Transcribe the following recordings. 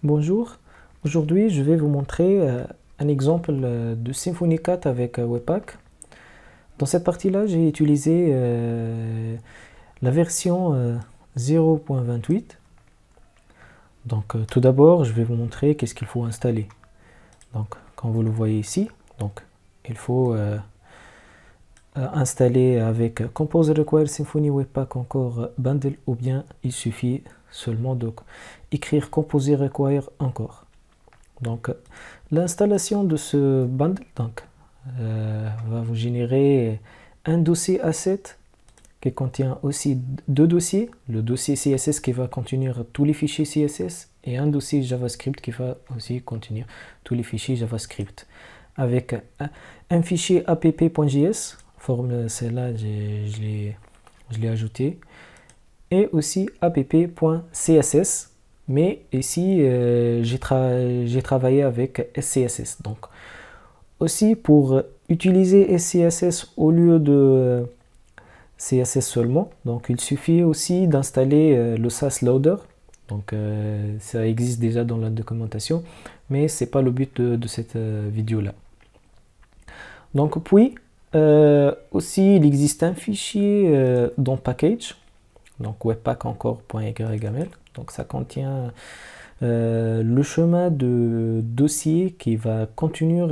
Bonjour, aujourd'hui je vais vous montrer un exemple de Symfony 4 avec Webpack. Dans cette partie-là, j'ai utilisé la version 0.28. Donc tout d'abord, je vais vous montrer qu'est-ce qu'il faut installer. Donc comme vous le voyez ici, donc il faut installer avec Compose Require Symfony Webpack encore bundle, ou bien il suffit seulement de écrire Composer Require encore. Donc l'installation de ce bundle va vous générer un dossier asset qui contient aussi deux dossiers, le dossier CSS qui va contenir tous les fichiers CSS et un dossier JavaScript qui va aussi contenir tous les fichiers JavaScript avec un fichier app.js, celle-là je l'ai ajouté, et aussi app.css. Mais ici, j'ai travaillé avec SCSS. Donc, aussi pour utiliser SCSS au lieu de CSS seulement, donc il suffit aussi d'installer le Sass Loader. Donc, ça existe déjà dans la documentation, mais c'est pas le but de cette vidéo-là. Donc, puis, aussi, il existe un fichier dans Package, donc webpack encore.yrml. Donc ça contient le chemin de dossier qui va contenir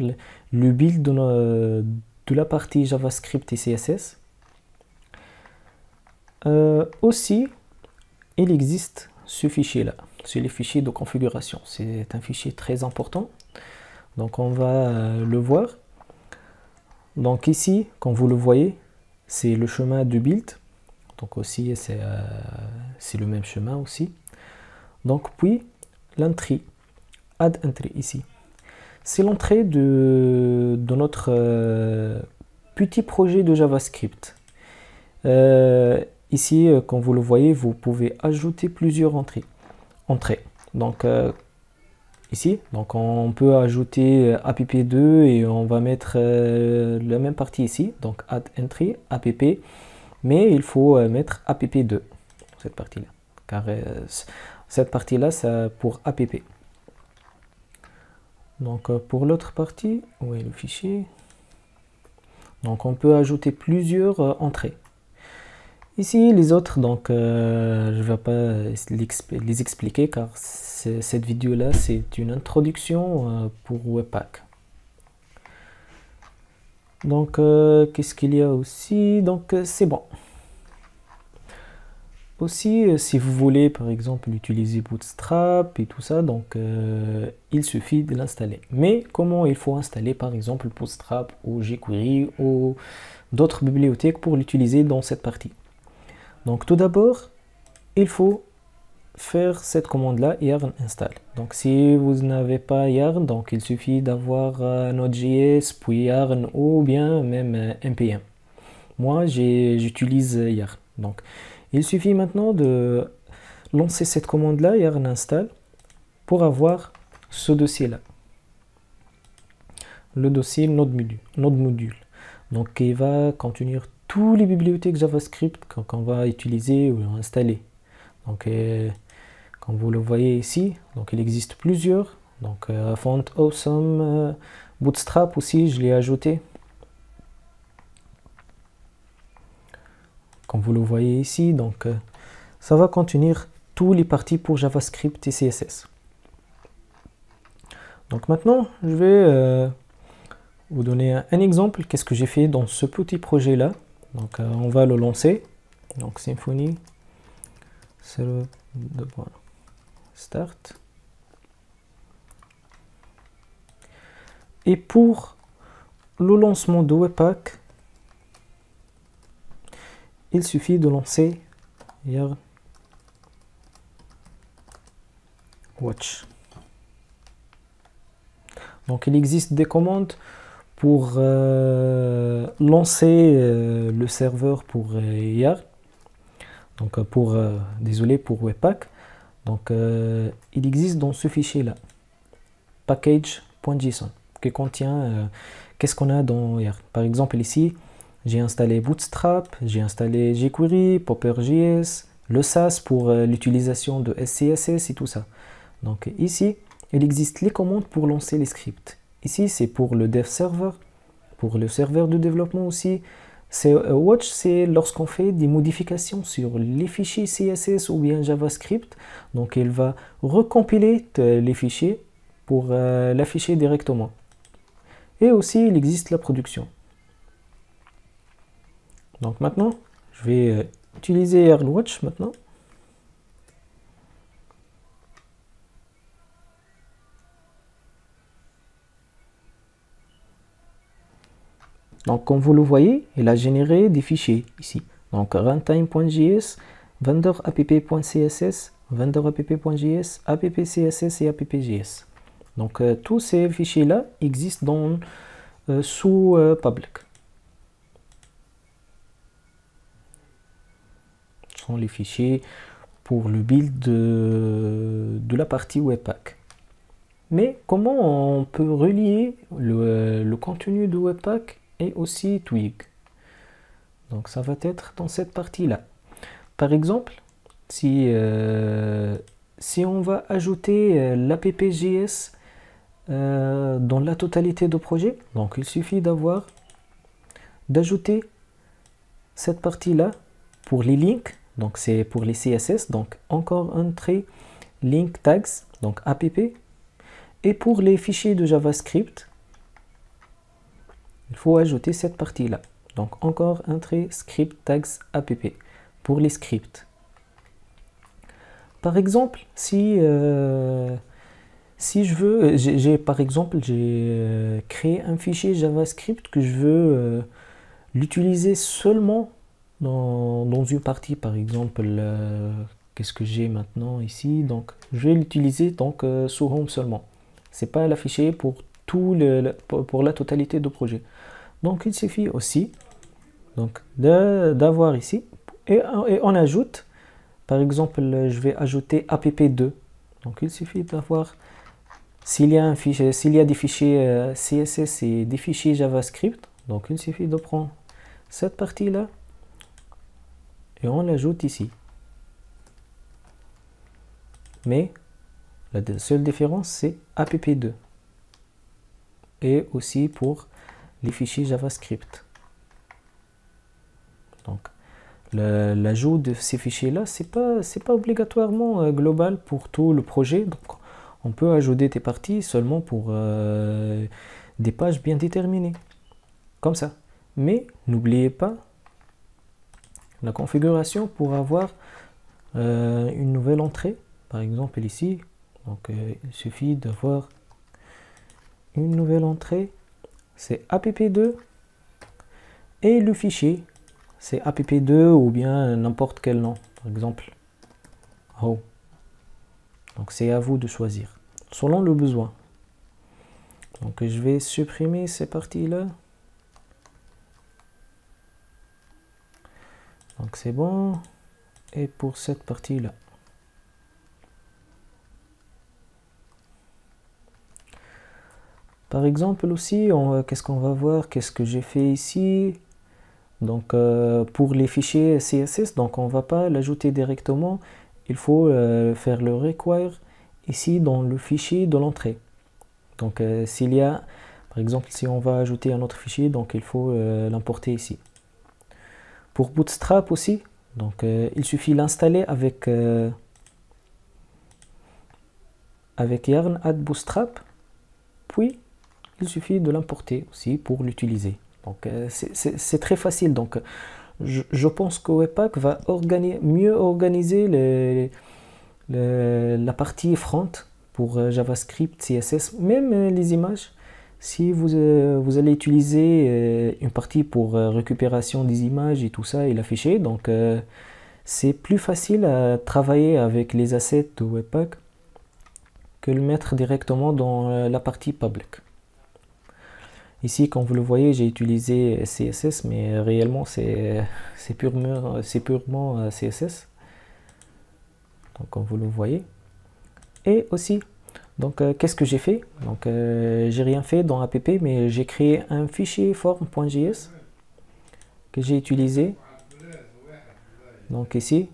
le build de la partie JavaScript et CSS. Aussi, il existe ce fichier-là, c'est les fichiers de configuration. C'est un fichier très important, donc on va le voir. Donc ici, comme vous le voyez, c'est le chemin de build. Donc aussi, c'est le même chemin aussi. Donc puis, l'entrée, add entry ici. C'est l'entrée de notre petit projet de JavaScript. Ici, comme vous le voyez, vous pouvez ajouter plusieurs entrées. Donc ici, donc on peut ajouter app2 et on va mettre la même partie ici. Donc add entry, app, mais il faut mettre app2, cette partie-là. Car cette partie-là, c'est pour app. Donc pour l'autre partie, où est le fichier? Donc on peut ajouter plusieurs entrées. Ici, les autres, donc je ne vais pas les expliquer car cette vidéo-là, c'est une introduction pour Webpack. Donc, qu'est-ce qu'il y a aussi? Donc, c'est bon. Aussi, si vous voulez, par exemple, utiliser Bootstrap et tout ça, donc il suffit de l'installer. Mais comment il faut installer, par exemple, Bootstrap ou jQuery ou d'autres bibliothèques pour l'utiliser dans cette partie? Donc, tout d'abord, il faut faire cette commande-là, yarn install. Donc, si vous n'avez pas yarn, donc il suffit d'avoir Node.js, puis yarn ou bien même npm. Moi, j'utilise yarn. Donc, il suffit maintenant de lancer cette commande-là, yarn install, pour avoir ce dossier-là. Le dossier node module. Donc, il va contenir toutes les bibliothèques JavaScript qu'on va utiliser ou installer. Donc, comme vous le voyez ici, donc il existe plusieurs. Donc, Font Awesome, Bootstrap aussi, je l'ai ajouté. Comme vous le voyez ici, donc ça va contenir tous les parties pour JavaScript et CSS. Donc maintenant, je vais vous donner un exemple. Qu'est-ce que j'ai fait dans ce petit projet-là? Donc on va le lancer. Donc Symfony, c'est le start. Et pour le lancement de Webpack, il suffit de lancer yarn watch. Donc il existe des commandes pour lancer le serveur pour yarn. Donc désolé pour Webpack. Donc il existe dans ce fichier là, package.json, qui contient qu'est-ce qu'on a dans yarn. Par exemple ici, j'ai installé Bootstrap, j'ai installé jQuery, Popper.js, le Sass pour l'utilisation de SCSS et tout ça. Donc ici, il existe les commandes pour lancer les scripts. Ici, c'est pour le dev server, pour le serveur de développement aussi. Watch, c'est lorsqu'on fait des modifications sur les fichiers CSS ou bien JavaScript. Donc il va recompiler les fichiers pour l'afficher directement. Et aussi, il existe la production. Donc maintenant, je vais utiliser AirWatch maintenant. Donc comme vous le voyez, il a généré des fichiers ici. Donc runtime.js, vendor.app.css, vendor.app.js, app.css et app.js. Donc tous ces fichiers-là existent sous public. Ce sont les fichiers pour le build de la partie Webpack. Mais comment on peut relier le contenu de Webpack et aussi Twig? Donc ça va être dans cette partie-là. Par exemple, si on va ajouter l'app.js dans la totalité de projet, donc il suffit d'ajouter cette partie-là pour les links, donc c'est pour les CSS, donc encore un trait link tags, donc app, et pour les fichiers de JavaScript, il faut ajouter cette partie-là. Donc encore un trait script tags app pour les scripts. Par exemple, si je veux, j'ai créé un fichier JavaScript que je veux l'utiliser seulement dans une partie, par exemple, qu'est-ce que j'ai maintenant ici? Donc, je vais l'utiliser donc sur Home seulement. C'est pas l'afficher pour pour la totalité du projet. Donc, il suffit aussi donc d'avoir ici et on ajoute, par exemple, je vais ajouter app2. Donc, il suffit d'avoir s'il y a des fichiers CSS et des fichiers JavaScript, donc il suffit de prendre cette partie-là et on l'ajoute ici. Mais la seule différence, c'est app2. Et aussi pour les fichiers JavaScript. Donc, l'ajout de ces fichiers-là, c'est pas obligatoirement global pour tout le projet. Donc, on peut ajouter des parties seulement pour des pages bien déterminées. Comme ça. Mais n'oubliez pas la configuration pour avoir une nouvelle entrée. Par exemple ici, donc, il suffit d'avoir une nouvelle entrée. C'est app2 et le fichier c'est app2 ou bien n'importe quel nom, par exemple home. Donc c'est à vous de choisir selon le besoin. Donc je vais supprimer ces parties là. Donc c'est bon. Et pour cette partie là, par exemple aussi, qu'est-ce qu'on va voir, qu'est-ce que j'ai fait ici. Donc pour les fichiers CSS, donc on va pas l'ajouter directement, il faut faire le require ici dans le fichier de l'entrée. Donc s'il y a, par exemple, si on va ajouter un autre fichier, donc il faut l'importer ici. Pour Bootstrap aussi, donc il suffit l'installer avec yarn add bootstrap, puis il suffit de l'importer aussi pour l'utiliser. Donc c'est très facile. Donc je pense que Webpack va mieux organiser la partie front pour JavaScript, CSS, même les images. Si vous allez utiliser une partie pour récupération des images et tout ça et l'afficher, donc c'est plus facile à travailler avec les assets de Webpack que le mettre directement dans la partie public. Ici, comme vous le voyez, j'ai utilisé CSS, mais réellement, c'est purement CSS. Donc, comme vous le voyez. Et aussi, donc, qu'est-ce que j'ai fait? Donc, j'ai rien fait dans app, mais j'ai créé un fichier form.js que j'ai utilisé. Donc, ici,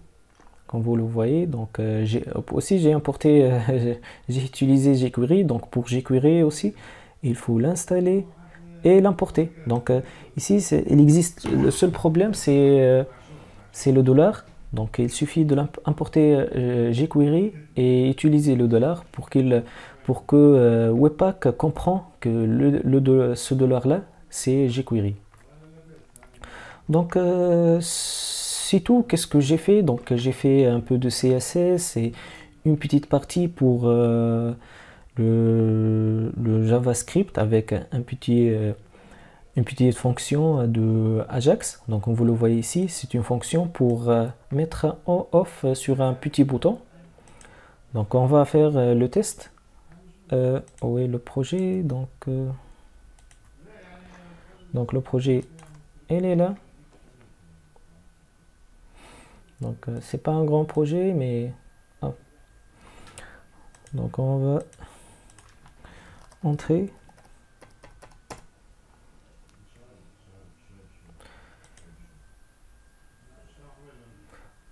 comme vous le voyez. Donc j'ai importé, j'ai utilisé jQuery. Donc pour jQuery aussi, il faut l'installer et l'importer. Donc ici, il existe, le seul problème, c'est le dollar. Donc il suffit de l'importer jQuery et utiliser le dollar pour que Webpack comprend que ce dollar-là, c'est jQuery. Donc c'est tout. Qu'est-ce que j'ai fait? Donc j'ai fait un peu de CSS et une petite partie pour le JavaScript avec une petite fonction de Ajax. Donc comme vous le voyez ici, c'est une fonction pour mettre on/off sur un petit bouton. Donc on va faire le test. Où est le projet? Donc le projet, il est là. Donc c'est pas un grand projet, mais donc on va entrer.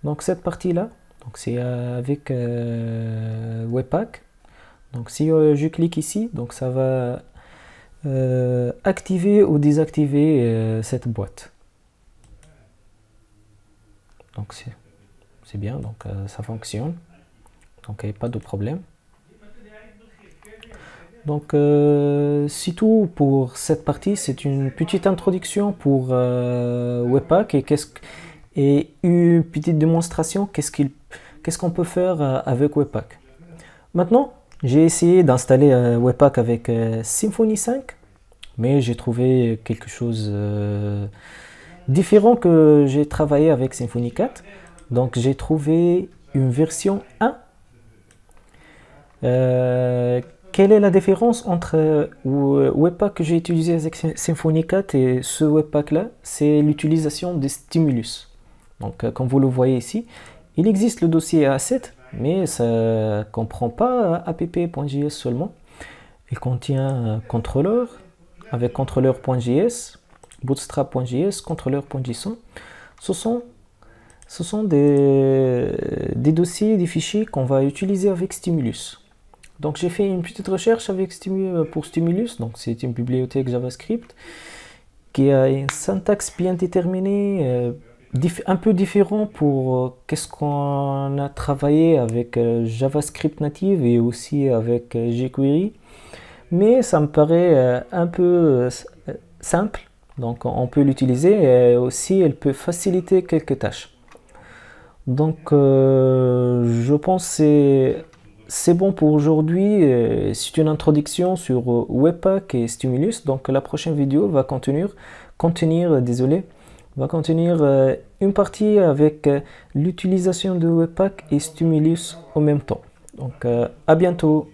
Donc cette partie là, donc c'est avec Webpack. Donc si je clique ici, donc ça va activer ou désactiver cette boîte. Donc c'est bien, donc ça fonctionne. Donc il n'y a pas de problème. Donc c'est tout pour cette partie. C'est une petite introduction pour Webpack et une petite démonstration qu'est-ce qu'on peut faire avec Webpack. Maintenant, j'ai essayé d'installer Webpack avec Symfony 5, mais j'ai trouvé quelque chose différent que j'ai travaillé avec Symfony 4. Donc j'ai trouvé une version 1. Quelle est la différence entre Webpack que j'ai utilisé avec Symfony 4 et ce Webpack là? C'est l'utilisation des stimulus. Donc comme vous le voyez ici, il existe le dossier A7, mais ça ne comprend pas app.js seulement. Il contient contrôleur avec contrôleur.js, bootstrap.js, contrôleur.json. Ce sont des dossiers, des fichiers qu'on va utiliser avec Stimulus. Donc j'ai fait une petite recherche avec pour Stimulus. Donc c'est une bibliothèque JavaScript qui a une syntaxe bien déterminée, un peu différent pour qu'est-ce qu'on a travaillé avec JavaScript native et aussi avec jQuery. Mais ça me paraît un peu simple. Donc on peut l'utiliser et aussi elle peut faciliter quelques tâches. Donc je pense que c'est bon pour aujourd'hui. C'est une introduction sur Webpack et Stimulus. Donc la prochaine vidéo va contenir une partie avec l'utilisation de Webpack et Stimulus en même temps. Donc à bientôt.